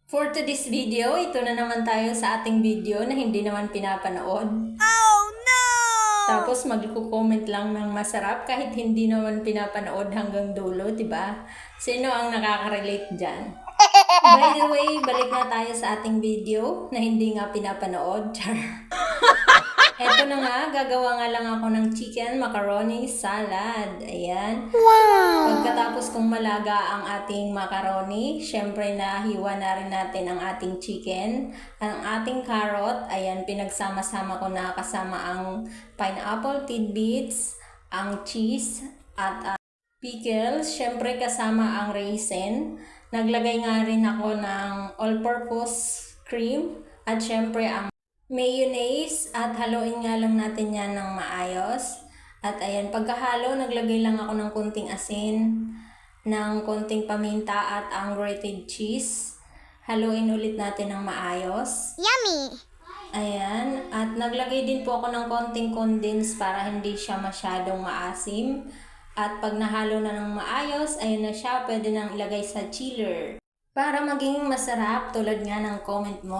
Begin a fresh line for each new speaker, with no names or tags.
For today's video, ito na naman tayo sa ating video na hindi naman pinapanood.
Oh no!
Tapos magko-comment lang ng masarap kahit hindi naman pinapanood hanggang dulo, 'di ba? Sino ang nakaka-relate diyan? By the way, balik na tayo sa ating video na hindi nga pinapanood. Char. Eto na nga, gagawa nga lang ako ng chicken macaroni salad. Ayan.
Wow!
Pagkatapos kong malaga ang ating macaroni, syempre nahiwa na rin natin ang ating chicken. Ang ating carrot, ayan, pinagsama-sama ko na kasama ang pineapple tidbits, ang cheese, at pickles. Syempre kasama ang raisin. Naglagay nga rin ako ng all-purpose cream at syempre ang mayonnaise at haluin nga lang natin yan ng maayos. At ayan, pagkahalo, naglagay lang ako ng konting asin, ng konting paminta at ang grated cheese. Haluin ulit natin ng maayos.
Yummy!
Ayan, at naglagay din po ako ng konting condense para hindi siya masyadong maasim. At pag nahalo na ng maayos, ayun na siya, pwede nang ilagay sa chiller. Para maging masarap, tulad nga ng comment mo,